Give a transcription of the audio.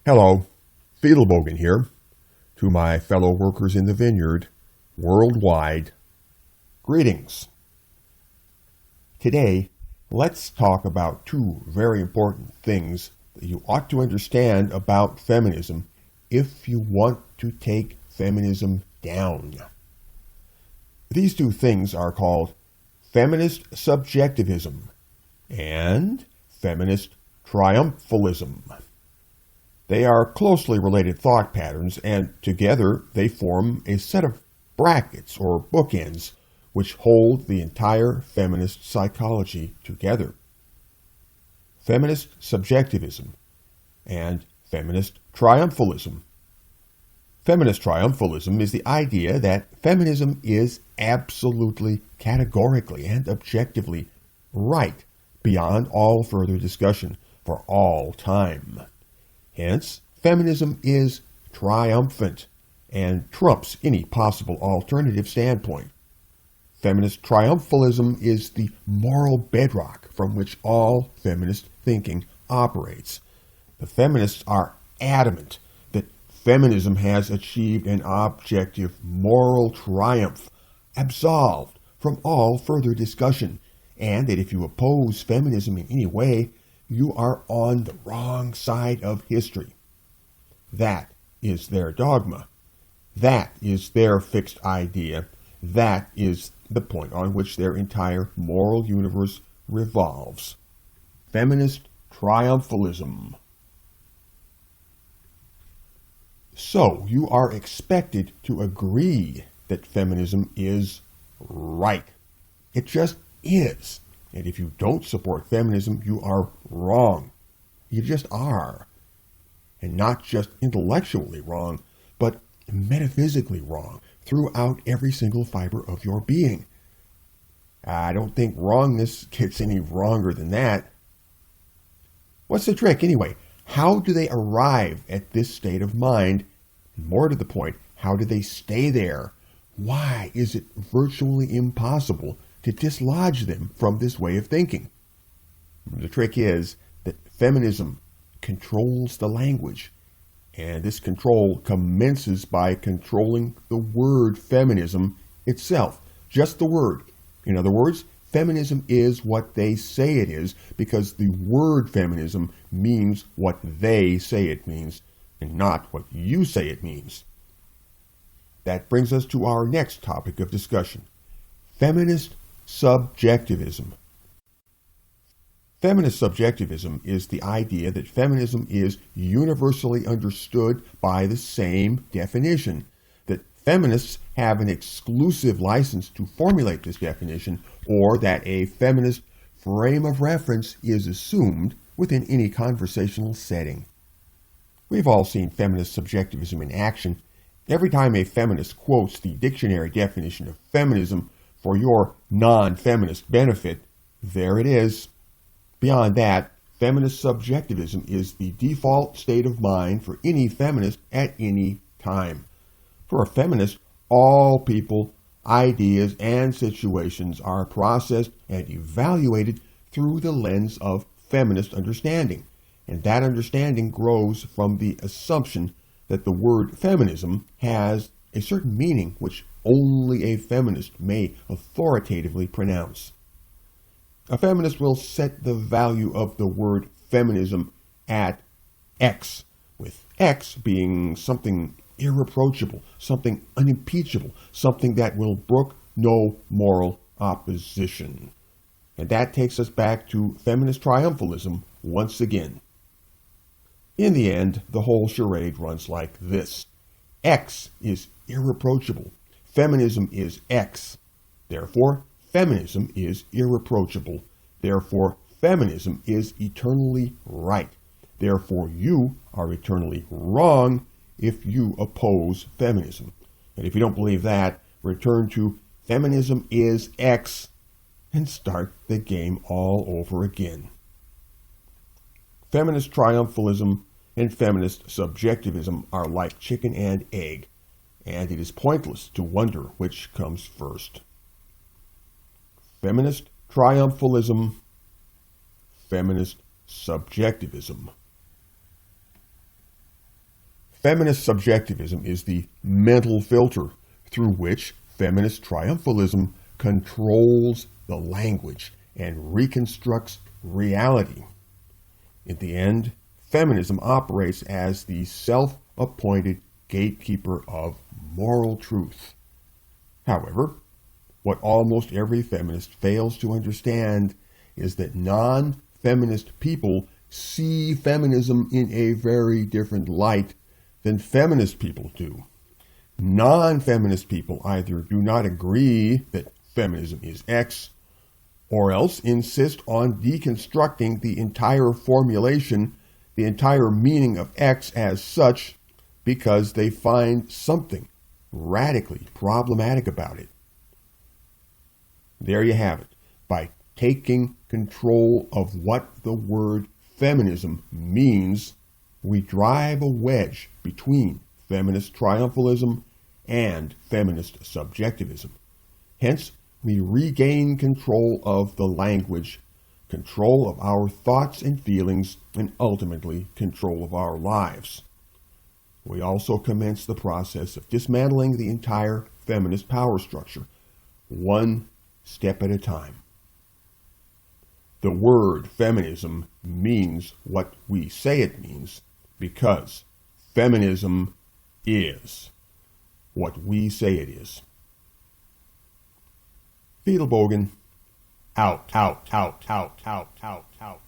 Hello, Fiedelbogen here. To my fellow workers in the vineyard, worldwide, greetings. Today, let's talk about two very important things that you ought to understand about feminism if you want to take feminism down. These two things are called feminist subjectivism and feminist triumphalism. They are closely related thought patterns, and together they form a set of brackets or bookends which hold the entire feminist psychology together. Feminist subjectivism and feminist triumphalism. Feminist triumphalism is the idea that feminism is absolutely, categorically, and objectively right beyond all further discussion for all time. Hence, feminism is triumphant and trumps any possible alternative standpoint. Feminist triumphalism is the moral bedrock from which all feminist thinking operates. The feminists are adamant that feminism has achieved an objective moral triumph, absolved from all further discussion, and that if you oppose feminism in any way, you are on the wrong side of history. That is their dogma. That is their fixed idea. That is the point on which their entire moral universe revolves. Feminist triumphalism. So, you are expected to agree that feminism is right. It just is. And if you don't support feminism, you are wrong. You just are. And not just intellectually wrong, but metaphysically wrong throughout every single fiber of your being. I don't think wrongness gets any wronger than that. What's the trick anyway? How do they arrive at this state of mind? And more to the point, how do they stay there? Why is it virtually impossible to dislodge them from this way of thinking? The trick is that feminism controls the language, and this control commences by controlling the word feminism itself, just the word. In other words, feminism is what they say it is because the word feminism means what they say it means and not what you say it means. That brings us to our next topic of discussion, feminist subjectivism. Feminist subjectivism is the idea that feminism is universally understood by the same definition, that feminists have an exclusive license to formulate this definition, or that a feminist frame of reference is assumed within any conversational setting. We've all seen feminist subjectivism in action. Every time a feminist quotes the dictionary definition of feminism for your non-feminist benefit, there it is. Beyond that, feminist subjectivism is the default state of mind for any feminist at any time. For a feminist, all people, ideas, and situations are processed and evaluated through the lens of feminist understanding, and that understanding grows from the assumption that the word feminism has a certain meaning which only a feminist may authoritatively pronounce. A feminist will set the value of the word feminism at X, with X being something irreproachable, something unimpeachable, something that will brook no moral opposition. And that takes us back to feminist triumphalism once again. In the end, the whole charade runs like this. X is irreproachable. Feminism is X. Therefore, feminism is irreproachable. Therefore, feminism is eternally right. Therefore, you are eternally wrong if you oppose feminism. And if you don't believe that, return to feminism is X and start the game all over again. Feminist triumphalism and feminist subjectivism are like chicken and egg, and it is pointless to wonder which comes first. Feminist triumphalism, feminist subjectivism. Feminist subjectivism is the mental filter through which feminist triumphalism controls the language and reconstructs reality. In the end, feminism operates as the self-appointed gatekeeper of moral truth. However, what almost every feminist fails to understand is that non-feminist people see feminism in a very different light than feminist people do. Non-feminist people either do not agree that feminism is X, or else insist on deconstructing the entire formulation, the entire meaning of X as such, because they find something radically problematic about it. There you have it. By taking control of what the word feminism means, we drive a wedge between feminist triumphalism and feminist subjectivism. Hence, we regain control of the language, control of our thoughts and feelings, and ultimately control of our lives. We also commence the process of dismantling the entire feminist power structure, one step at a time. The word feminism means what we say it means because feminism is what we say it is. Fiedelbogen, out, out, out, out, out, out, out.